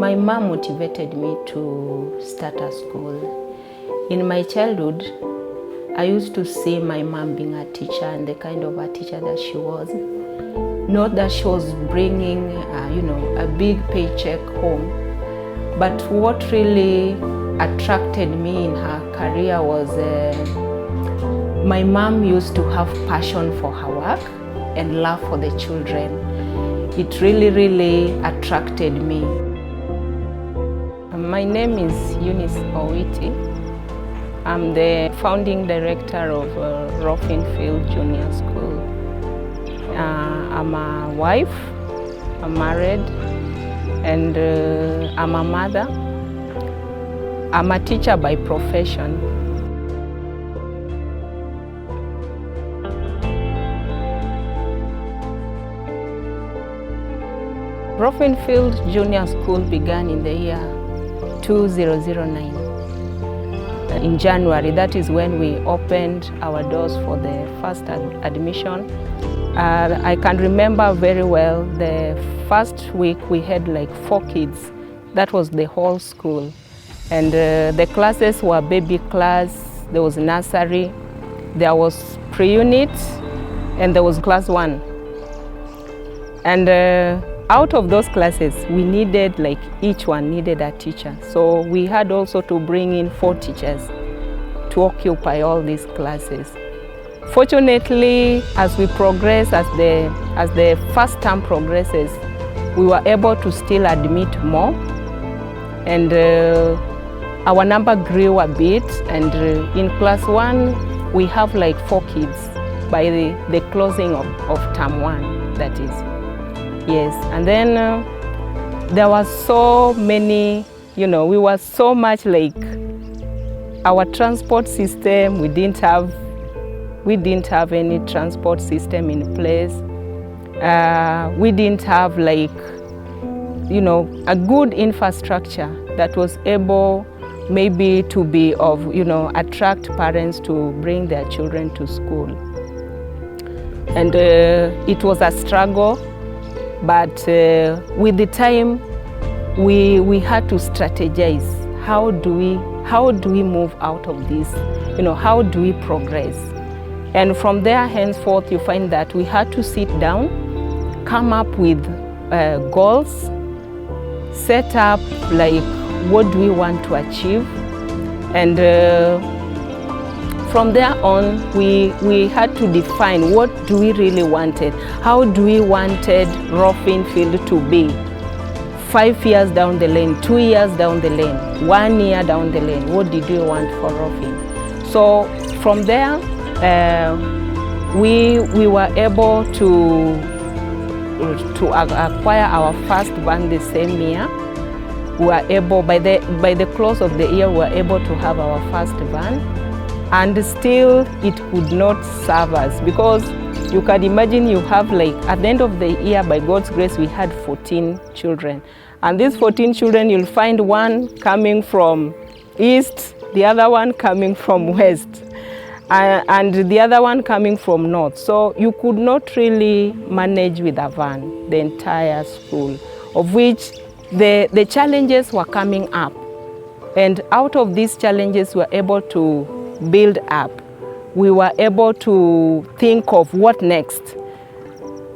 My mom motivated me to start a school. In my childhood, I used to see my mom being a teacher and the kind of a teacher that she was. Not that she was bringing, a big paycheck home, but what really attracted me in her career was my mom used to have passion for her work and love for the children. It really attracted me. My name is Eunice Owiti. I'm the founding director of Rophine Field Junior School. I'm a wife, I'm married, and I'm a mother. I'm a teacher by profession. Rophine Field Junior School began in the year 2009. In January, that is when we opened our doors for the first admission. I can remember very well the first week we had like 4 kids. That was the whole school. And the classes were baby class, there was nursery, there was pre-unit, and there was class 1. And out of those classes, we needed, each one needed a teacher. So we had also to bring in 4 teachers to occupy all these classes. Fortunately, as we progress, as the first term progresses, we were able to still admit more. And our number grew a bit. And in class 1, we have 4 kids by the closing of term 1, that is. Yes, and then there was so many, we were so much our transport system, we didn't have any transport system in place. We didn't have a good infrastructure that was able maybe to be attract parents to bring their children to school. And it was a struggle. But with the time, we had to strategize. How do we move out of this? How do we progress? And from there henceforth, you find that we had to sit down, come up with goals, set up what do we want to achieve, and from there on, we had to define what do we really wanted. How do we wanted Rophine Field to be? 5 years down the lane, 2 years down the lane, 1 year down the lane. What did we want for Rophine? So from there, we were able to acquire our first van the same year. We were able, by the close of the year, we were able to have our first van. And still it could not serve us, because you can imagine you have at the end of the year, by God's grace, we had 14 children. And these 14 children, you'll find one coming from east, the other one coming from west, and the other one coming from north. So you could not really manage with a van the entire school, of which the challenges were coming up. And out of these challenges, we were able to build up. We were able to think of what next.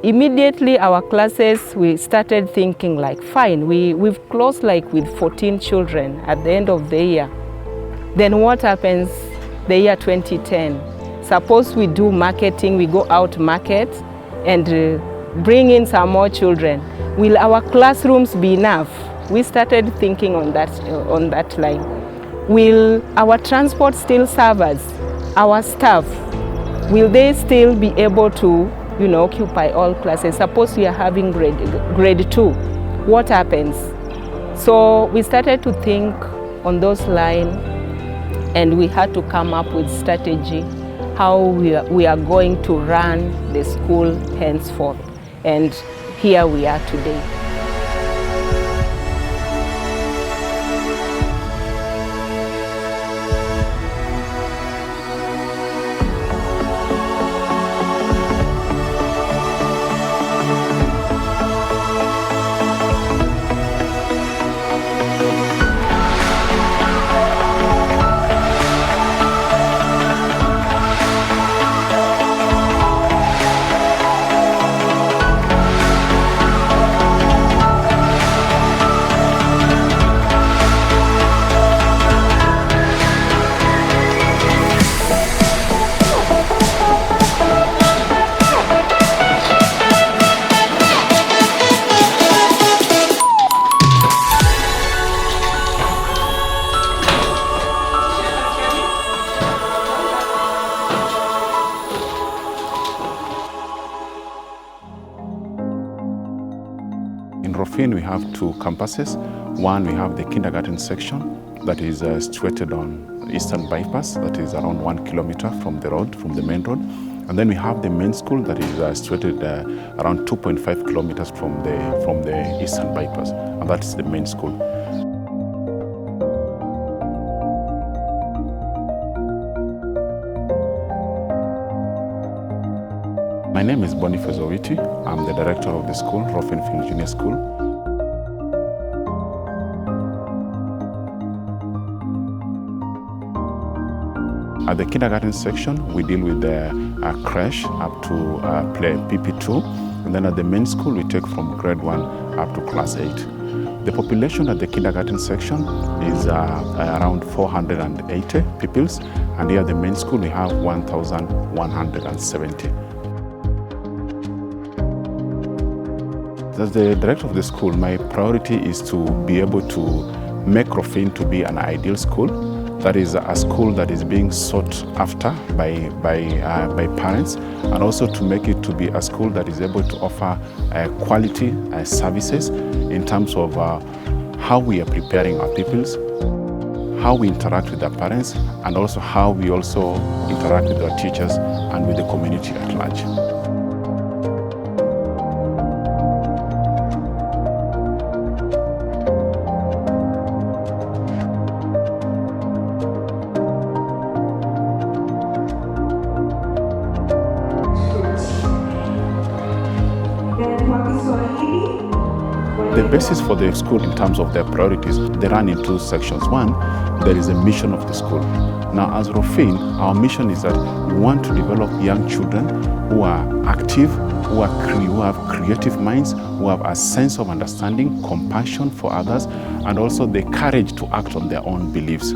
Immediately our classes, we started thinking fine, we've closed with 14 children at the end of the year. Then what happens the year 2010? Suppose we do marketing, we go out market and bring in some more children. Will our classrooms be enough? We started thinking on that line. Will our transport still serve us? Our staff, will they still be able to, occupy all classes? Suppose we are having grade 2, what happens? So we started to think on those lines, and we had to come up with strategy how we are going to run the school henceforth. And here we are today. Rophine, we have two campuses. One, we have the kindergarten section that is situated on Eastern Bypass, that is around 1 kilometer from the road, from the main road. And then we have the main school that is situated around 2.5 kilometers from the Eastern Bypass, and that's the main school. My name is Boniface Owiti. I'm the director of the school, Rophine Field Junior School. At the kindergarten section, we deal with the creche up to PP2, and then at the main school, we take from grade 1 up to class 8. The population at the kindergarten section is around 480 pupils, and here at the main school, we have 1,170. As the director of the school, my priority is to be able to make Rophine to be an ideal school. That is a school that is being sought after by parents, and also to make it to be a school that is able to offer quality services in terms of how we are preparing our pupils, how we interact with our parents, and also how we also interact with our teachers and with the community at large. The basis for the school in terms of their priorities, they run in two sections. One, there is a mission of the school. Now, as Rophine, our mission is that we want to develop young children who are active, who have creative minds, who have a sense of understanding, compassion for others, and also the courage to act on their own beliefs.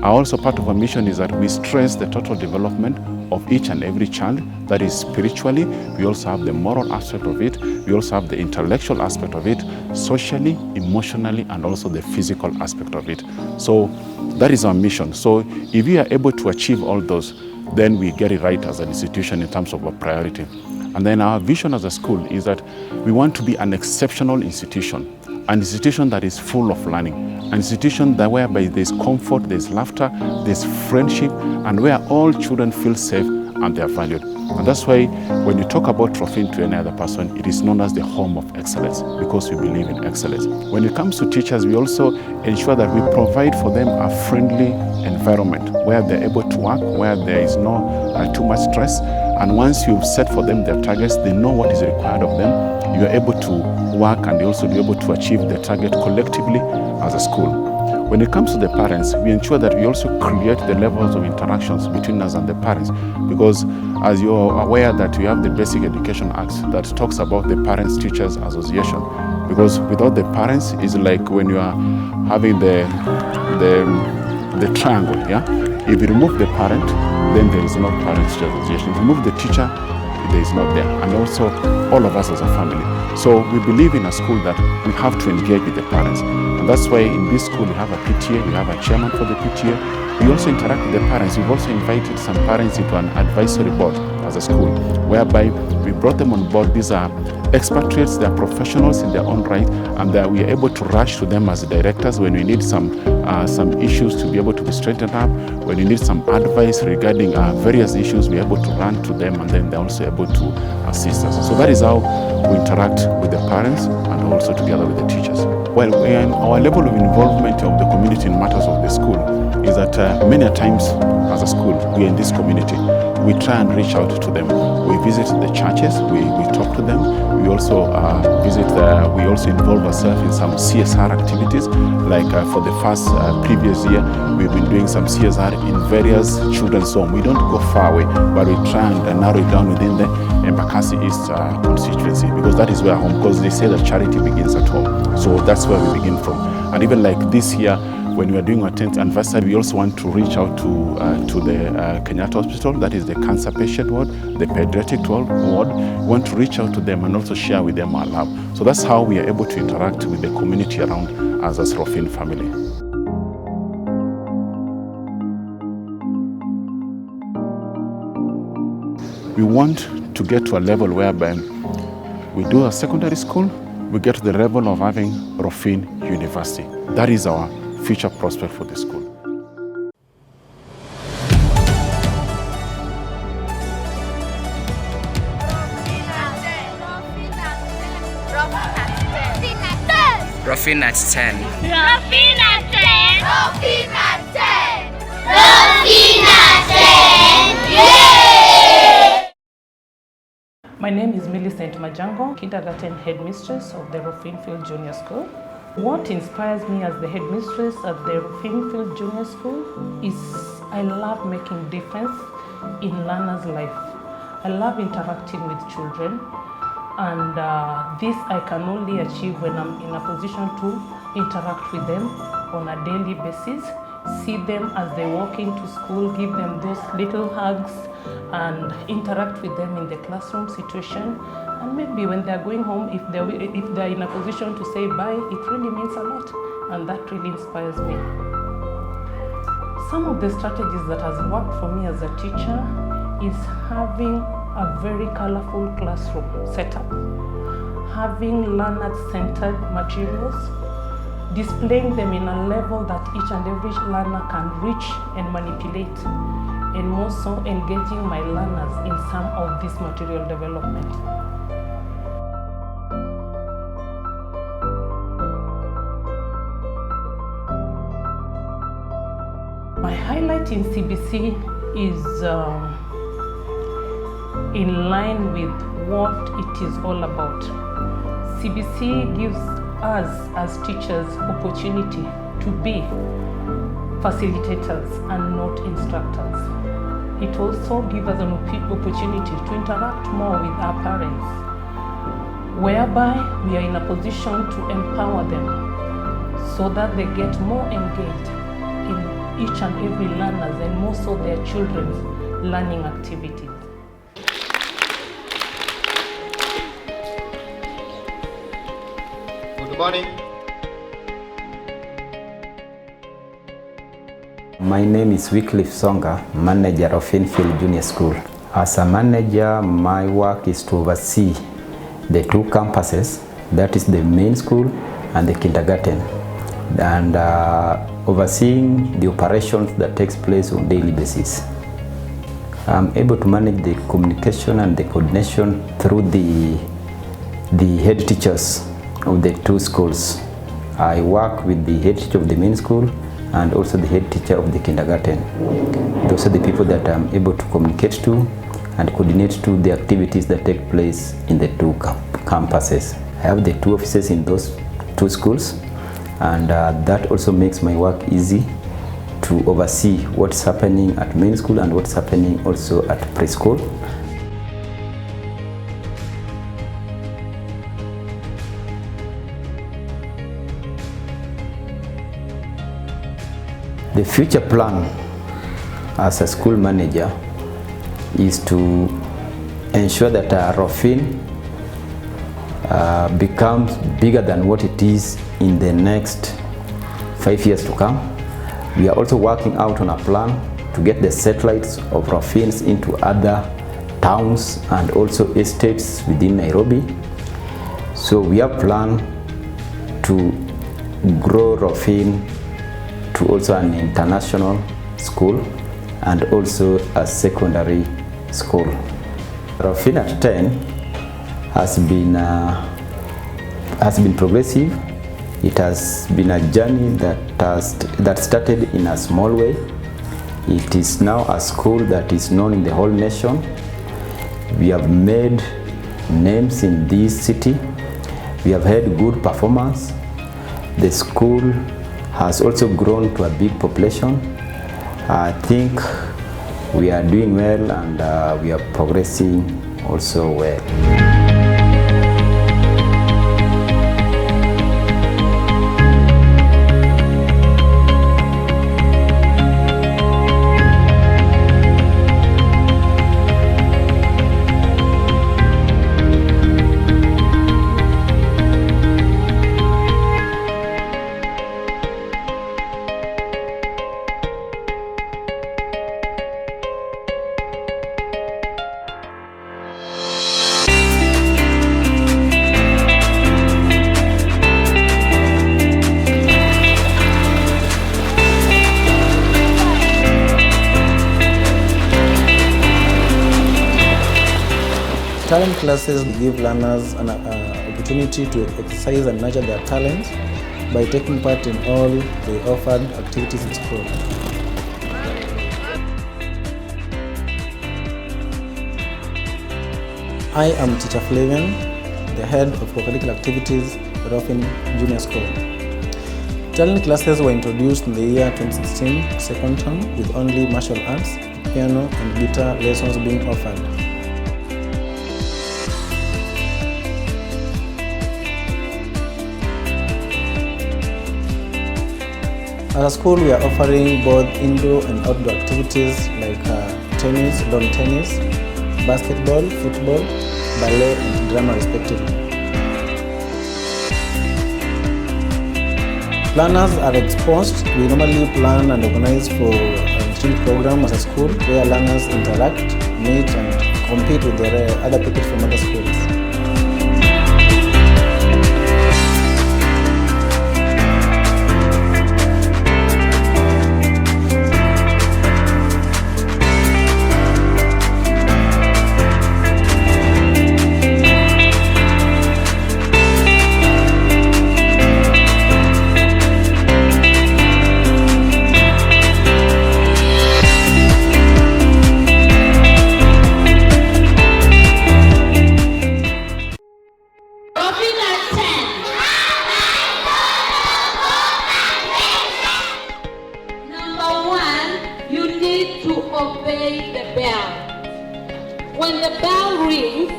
Also part of our mission is that we stress the total development of each and every child. That is spiritually, we also have the moral aspect of it, we also have the intellectual aspect of it, socially, emotionally, and also the physical aspect of it. So that is our mission. So if we are able to achieve all those, then we get it right as an institution in terms of our priority. And then our vision as a school is that we want to be an exceptional institution, an institution that is full of learning, an institution that whereby there's comfort, there's laughter, there's friendship, and where all children feel safe and they are valued. And that's why when you talk about Rophine to any other person, it is known as the home of excellence, because we believe in excellence. When it comes to teachers, we also ensure that we provide for them a friendly environment where they're able to work, where there is no too much stress. And once you've set for them their targets, they know what is required of them. You are able to work and also be able to achieve the target collectively as a school. When it comes to the parents, we ensure that we also create the levels of interactions between us and the parents, because as you are aware that we have the Basic Education Act that talks about the Parents Teachers Association, because without the parents, it's like when you are having the triangle, yeah? If you remove the parent, then there is no Parents Teachers Association. If you remove the teacher, there is not there, and also all of us as a family. So we believe in a school that we have to engage with the parents. And that's why in this school we have a PTA, we have a chairman for the PTA. We also interact with the parents. We've also invited some parents into an advisory board as a school, whereby we brought them on board. These are expatriates, they are professionals in their own right, and that we are able to rush to them as directors when we need some issues to be able to be straightened up, when we need some advice regarding various issues, we're able to run to them, and then they're also able to assist us. So that is how we interact with the parents and also together with the teachers. Well, our level of involvement of the community in matters of the school is that many times as a school, we are in this community. We try and reach out to them. We visit the churches, we talk to them. We also we also involve ourselves in some CSR activities. Like for the previous year, we've been doing some CSR in various children's homes. We don't go far away, but we try and narrow it down within the Embakasi East constituency, because that is where home, because they say that charity begins at home. So that's where we begin from. And even like this year, when we are doing our 10th anniversary, we also want to reach out to the Kenyatta Hospital, that is the cancer patient ward, the pediatric ward. We want to reach out to them and also share with them our love. So that's how we are able to interact with the community around us as Rophine family. We want to get to a level whereby we do a secondary school, we get to the level of having Rophine University. That is our future prospect for the school. Rophine at 10. Rophine at 10. Rophine at 10. Rophine at 10. Yay! My name is Millicent Majango, kindergarten headmistress of the Rophine Field Junior School. What inspires me as the headmistress at the Rophine Field Junior School is I love making difference in learners' life. I love interacting with children, and this I can only achieve when I'm in a position to interact with them on a daily basis, see them as they walk into school, give them those little hugs, and interact with them in the classroom situation. And maybe when they're going home, if they're in a position to say bye, it really means a lot, and that really inspires me. Some of the strategies that has worked for me as a teacher is having a very colorful classroom setup, having learner-centered materials, displaying them in a level that each and every learner can reach and manipulate, and more so engaging my learners in some of this material development. My highlight in CBC is in line with what it is all about. CBC gives us as teachers opportunity to be facilitators and not instructors. It also gives us an opportunity to interact more with our parents, whereby we are in a position to empower them so that they get more engaged in each and every learners, and more so their children's learning activities. Good morning. My name is Wycliffe Songa, manager of Rophine Field Junior School. As a manager, my work is to oversee the two campuses, that is the main school and the kindergarten, and overseeing the operations that takes place on a daily basis. I'm able to manage the communication and the coordination through the head teachers of the two schools. I work with the head teacher of the main school and also the head teacher of the kindergarten. Those are the people that I'm able to communicate to and coordinate to the activities that take place in the two campuses. I have the two offices in those two schools, and that also makes my work easy to oversee what's happening at main school and what's happening also at preschool. The future plan as a school manager is to ensure that Rophine becomes bigger than what it is in the next 5 years to come. We are also working out on a plan to get the satellites of Rophines into other towns and also estates within Nairobi. So we have planned to grow Rophine to also an international school and also a secondary school. Rophine at 10 has been progressive. It has been a journey that started in a small way. It is now a school that is known in the whole nation. We have made names in this city. We have had good performance. The school has also grown to a big population. I think we are doing well, and we are progressing also well. Talent classes give learners an opportunity to exercise and nurture their talents by taking part in all the offered activities in school. I am Teacher Flavian, the head of co-curricular activities at Rophine Junior School. Talent classes were introduced in the year 2016 second term with only martial arts, piano and guitar lessons being offered. At a school, we are offering both indoor and outdoor activities like tennis, lawn tennis, basketball, football, ballet and drama respectively. Planners are exposed. We normally plan and organize for an exchange program as a school where learners interact, meet and compete with their other people from other schools. Obey the bell. When the bell rings,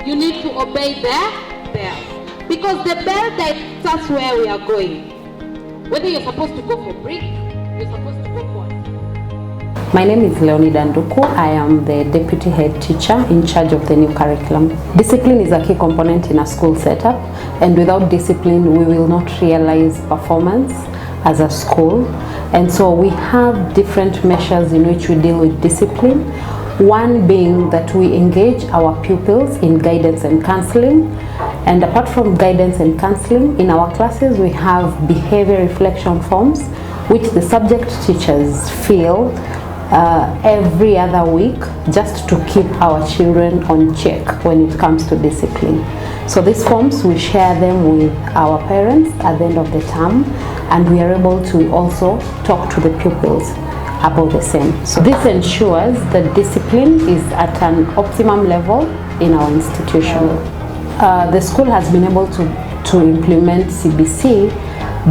you need to obey the bell. Because the bell directs us where we are going. Whether you're supposed to go for break, you're supposed to go for... My name is Leonie Danduku. I am the deputy head teacher in charge of the new curriculum. Discipline is a key component in a school setup, and without discipline, we will not realize performance as a school. And so we have different measures in which we deal with discipline. One being that we engage our pupils in guidance and counseling. And apart from guidance and counseling, in our classes we have behavior reflection forms which the subject teachers fill every other week just to keep our children on check when it comes to discipline. So these forms, we share them with our parents at the end of the term, and we are able to also talk to the pupils about the same. So this ensures that discipline is at an optimum level in our institution. The school has been able to implement CBC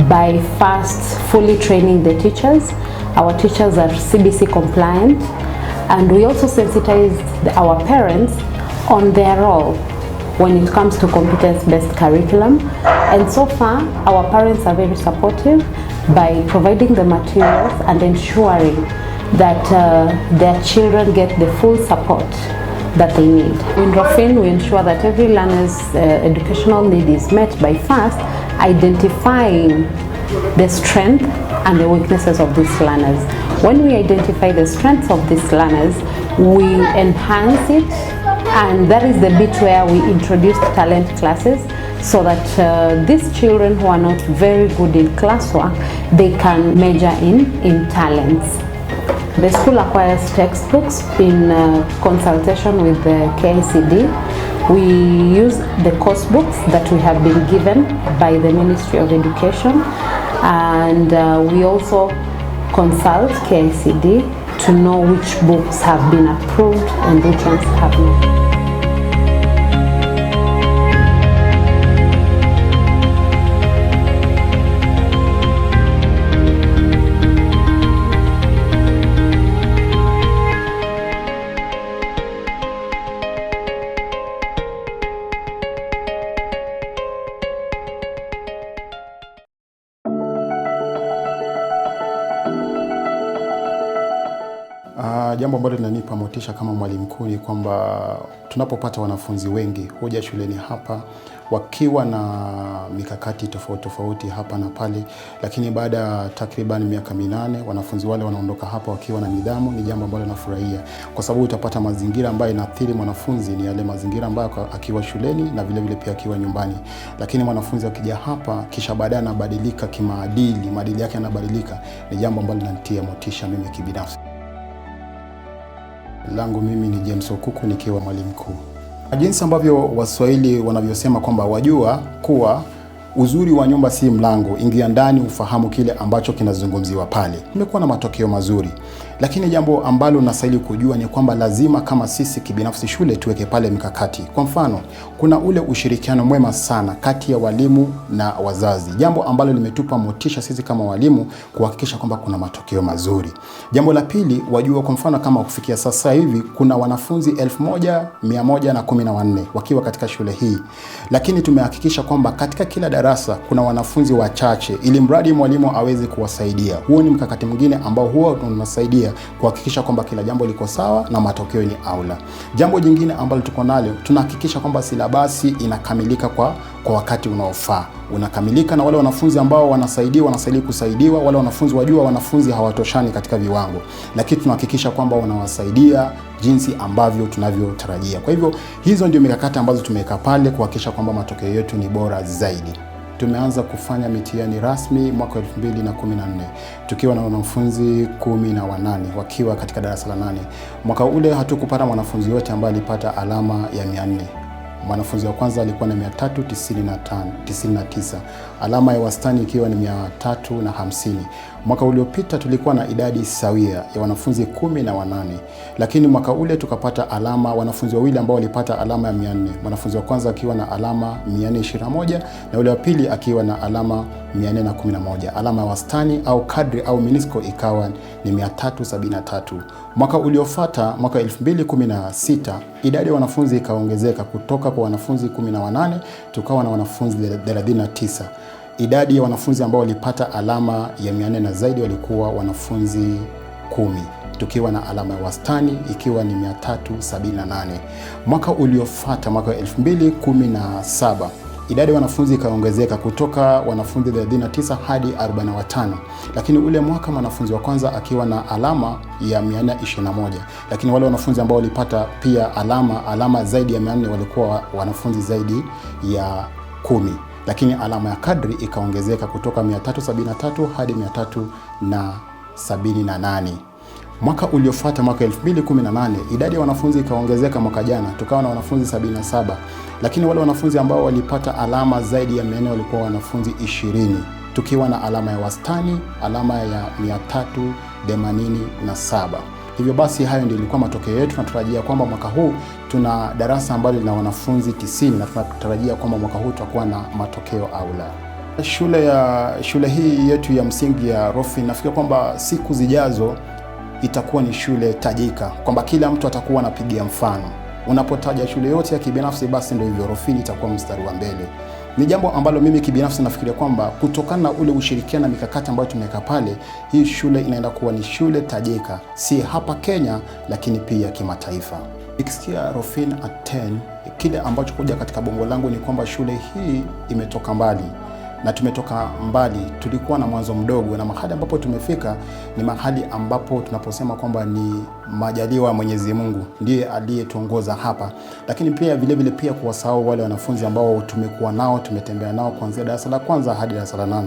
by first fully training the teachers. Our teachers are CBC compliant, and we also sensitized our parents on their role when it comes to competence-based curriculum. And so far, our parents are very supportive by providing the materials and ensuring that their children get the full support that they need. In Rophine, we ensure that every learner's educational need is met by first identifying the strength and the weaknesses of these learners. When we identify the strengths of these learners, we enhance it, and that is the bit where we introduce talent classes so that these children who are not very good in classwork, they can major in talents. The school acquires textbooks in consultation with the KICD. We use the course books that we have been given by the Ministry of Education, and we also consult KICD to know which books have been approved and which ones have not. Jambo ambalo linanipa motisha kama mwalimu mkuu ni kwamba tunapopata wanafunzi wengi huja shuleni hapa wakiwa na mikakati tofauti tofauti hapa na pale, lakini baada ya takriban miaka 8 wanafunzi wale wanaondoka hapa wakiwa na nidhamu. Ni jambo ambalo nafurahia kwa sababu utapata mazingira ambayo inaathiri mwanafunzi ni yale mazingira ambayo akiwa shuleni na vile vile pia akiwa nyumbani, lakini mwanafunzi akija hapa kisha baadaye anabadilika kimaadili, maadili yake yanabadilika, ni jambo ambalo linanitia motisha mimi kibinafsi. Langu mimi ni James Okuku nikiwa mwalimu mkuu. Jinsi ambavyo Waswahili wanavyosema kwamba wajua kuwa uzuri wa nyumba si mlango, ingia ndani ufahamu kile ambacho kinazungumziwa pale. Nimekuwa na matokeo mazuri, lakini jambo ambalo unastahili kujua ni kwamba lazima kama sisi kibinafsi shule tuweke pale mikakati. Kwa mfano, kuna ule ushirikiano mwema sana kati ya walimu na wazazi, jambo ambalo limetupa motisha sisi kama walimu kuhakikisha kwamba kuna matokeo mazuri. Jambo la pili, wajua kwa mfano kama kufikia sasa hivi kuna wanafunzi 1114 wakiwa katika shule hii, lakini tumehakikisha kwamba katika kila darasa kuna wanafunzi wachache ili mradi mwalimu aweze kuwasaidia. Huo ni mkakati mwingine ambao huwa tunasaidia kuhakikisha kwamba kila jambo liko sawa na matokeo ni aula. Jambo jingine ambalo tuko nalo, tunahakikisha kwamba silabasi inakamilika kwa wakati unaofaa. Unakamilika na wale wanafunzi ambao wanastahili kusaidiwa, wale wanafunzi wajua wanafunzi hawatoshani katika viwango, lakini tunahakikisha kwamba wanawasaidia jinsi ambavyo tunavyotarajia. Kwa hivyo hizo ndio mikakati ambazo tumeweka pale kuhakikisha kwamba matokeo yetu ni bora zaidi. Tumeanza kufanya mitihani rasmi mwaka 2014 tukiwa na wanafunzi 18 wakiwa katika darasa la 8. Mwaka ule hatukupata mwanafunzi yote ambaye alipata alama ya 400. Mwanafunzi wa kwanza alikuwa na 399, alama ya wastani ikiwa ni 350. Mwaka uliopita tulikuwa na idadi sawia ya wanafunzi 18, lakini mwaka ule tukapata wanafunzi wawili ambao walipata alama ya 400. Mwanafunzi wa kwanza akiwa na alama 421 na ule wa pili akiwa na alama 411. Alama ya wastani au kadri au minisco ikawa ni 373. Mwaka uliofuata, mwaka 2016, idadi ya wanafunzi ikaongezeka kutoka kwa wanafunzi 18 tukawa na wanafunzi 39. Idadi ya wanafunzi ambao walipata alama ya 400 na zaidi walikuwa wanafunzi 10, tukiwa na alama ya wastani ikiwa ni 378. Mwaka uliofuata, mwaka 2017, idadi ya wanafunzi ikaongezeka kutoka wanafunzi 39 hadi 45, lakini ule mwaka mwanafunzi wa kwanza akiwa na alama ya 421, lakini wale wanafunzi ambao walipata pia alama zaidi ya 400 walikuwa wanafunzi zaidi ya 10, lakini alama ya kadri ikaongezeka kutoka 373 hadi 378. Mwaka uliofuata, mwaka 2018, idadi ya wanafunzi ikaongezeka mwaka jana, tukawa na wanafunzi 77, lakini wale wanafunzi ambao walipata alama zaidi ya 400 walikuwa wanafunzi 20, tukiwa na alama ya wastani, alama ya 387. Hivyo basi hayo ndio ilikuwa matokeo yetu. Tunatarajia kwamba mwaka huu tuna darasa ambalo lina wanafunzi 90 na tunatarajia kwamba mwaka huu tutakuwa na matokeo aula. Shule hii yetu ya msingi ya Rophine, nafikiri kwamba siku zijazo itakuwa ni shule tajika, kwamba kila mtu atakuwa anapigia mfano. Unapotaja shule yote ya kibinafsi, basi ndio hivyo Rophine itakuwa mstari wa mbele. Ni jambo ambalo mimi kibinafsi nafikiria kwamba kutokana na ule ushirikiano na mikakati ambayo tumeweka pale, hii shule inaenda kuwa ni shule tajika, si hapa Kenya lakini pia kimataifa. Nikisikia Rophine at 10, kile ambacho kuja katika bongo langu ni kwamba shule hii imetoka mbali. Na tumetoka mbali, tulikuwa na mwanzo mdogo, na mahali ambapo tumefika ni mahali ambapo tunaposema kwamba ni majaliwa ya Mwenyezi Mungu ndiye aliyetuongoza hapa. Lakini pia vile pia kuwasahau wale wanafunzi ambao tumekuwa nao, tumetembea nao kuanzia darasa la kwanza hadi darasa la 8,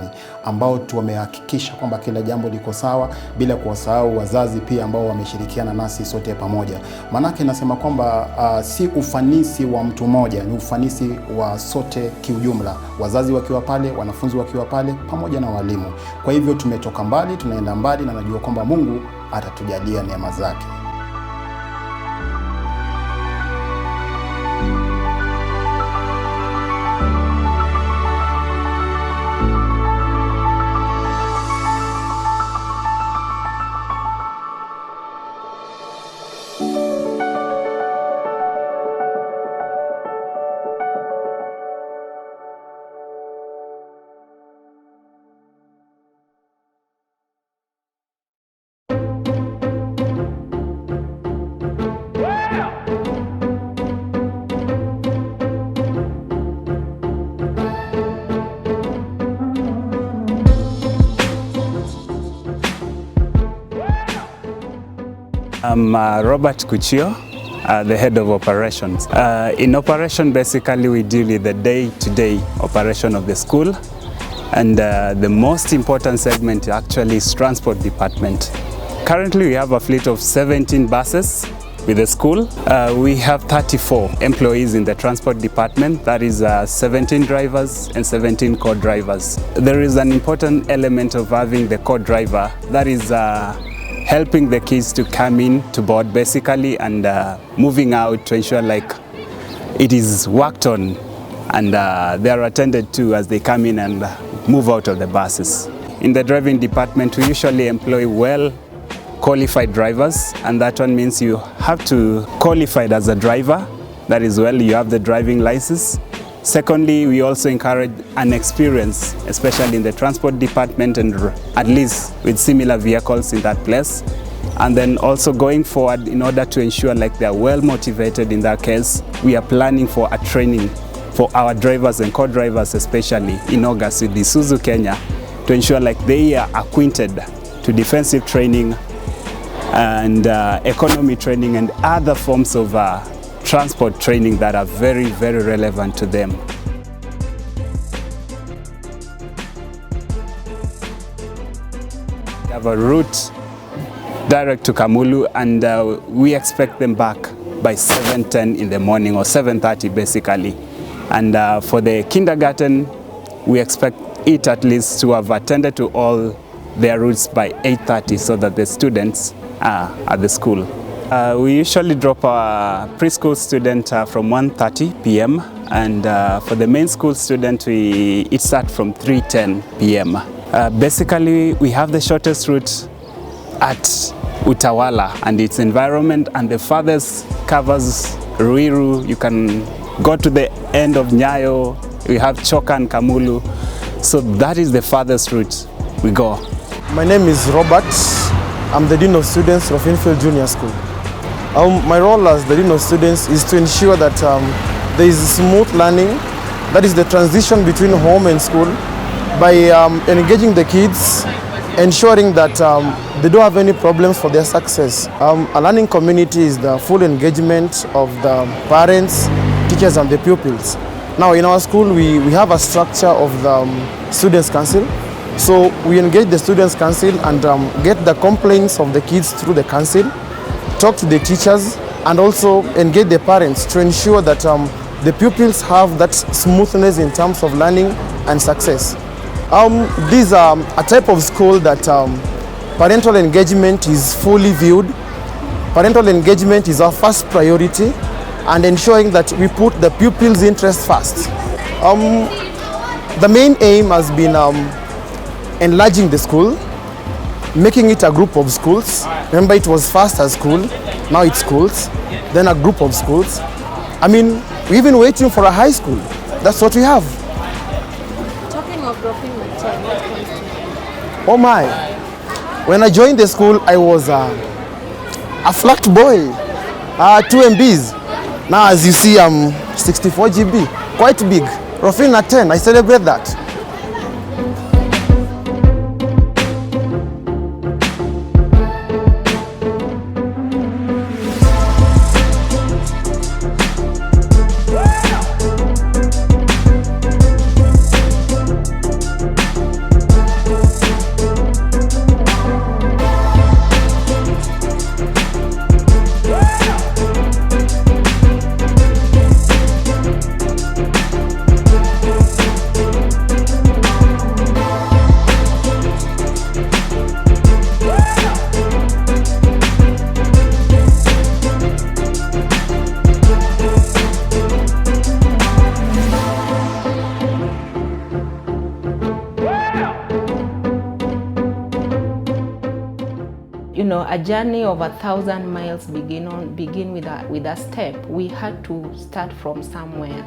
ambao tumehakikisha kwamba kila jambo liko sawa, bila kuwasahau wazazi pia ambao wameshirikiana nasi sote pamoja. Manake nasema kwamba si ufanisi wa mtu mmoja, ni ufanisi wa sote kiujumla, wazazi wakiwa pale, wanafunzi wakiwa pale, pamoja na walimu. Kwa hivyo tumetoka mbali, tunaenda mbali, na najua kwamba Mungu atatujalia neema zake. I'm Robert Kuchio, the head of operations. In operation, basically we deal with the day-to-day operation of the school, and the most important segment actually is transport department. Currently we have a fleet of 17 buses with the school. We have 34 employees in the transport department. That is 17 drivers and 17 co-drivers. There is an important element of having the co-driver, that is helping the kids to come in to board basically, and moving out to ensure like it is worked on and they are attended to as they come in and move out of the buses. In the driving department, we usually employ well-qualified drivers, and that one means you have to qualify as a driver. That is, well, you have the driving license. Secondly, we also encourage an experience, especially in the transport department and at least with similar vehicles in that place. And then also going forward, in order to ensure like they are well motivated in that case, we are planning for a training for our drivers and co-drivers, especially in August with Isuzu Kenya, to ensure like they are acquainted to defensive training and economy training and other forms of transport training that are very, very relevant to them. We have a route direct to Kamulu, and we expect them back by 7:10 in the morning or 7:30 basically. And for the kindergarten, we expect it at least to have attended to all their routes by 8:30 so that the students are at the school. We usually drop our preschool student from 1:30 p.m. and for the main school student, it starts from 3:10 p.m. Basically, we have the shortest route at Utawala and its environment, and the farthest covers Ruiru. You can go to the end of Nyayo. We have Choka and Kamulu. So that is the farthest route we go. My name is Robert. I'm the Dean of Students, Rophine Field Junior School. My role as the Dean of Students is to ensure that there is smooth learning, that is the transition between home and school, by engaging the kids, ensuring that they don't have any problems for their success. A learning community is the full engagement of the parents, teachers and the pupils. Now in our school we have a structure of the Students' Council. So we engage the Students' Council and get the complaints of the kids through the council, talk to the teachers and also engage the parents to ensure that the pupils have that smoothness in terms of learning and success. These are a type of school that parental engagement is fully viewed. Parental engagement is our first priority, and ensuring that we put the pupils' interest first. The main aim has been enlarging the school, making it a group of schools. Remember, it was first a school, now it's schools, then a group of schools. I mean, we're even waiting for a high school. That's what we have. Talking of Rophine Field, what comes to mind? Oh my, when I joined the school, I was a flat boy, 2 MBs. Now, as you see, I'm 64 GB, quite big. Rophine at 10, I celebrate that. You know, a journey of 1,000 miles begin with a step. We had to start from somewhere.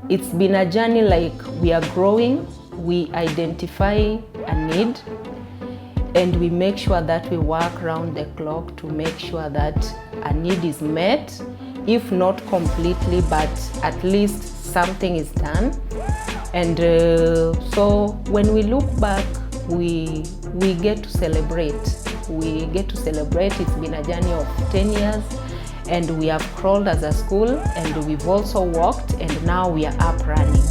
It's been a journey, like we are growing, we identify a need, and we make sure that we work around the clock to make sure that a need is met, if not completely, but at least something is done. And so when we look back, we get to celebrate. We get to celebrate. It's been a journey of 10 years, and we have crawled as a school, and we've also walked, and now we are up running.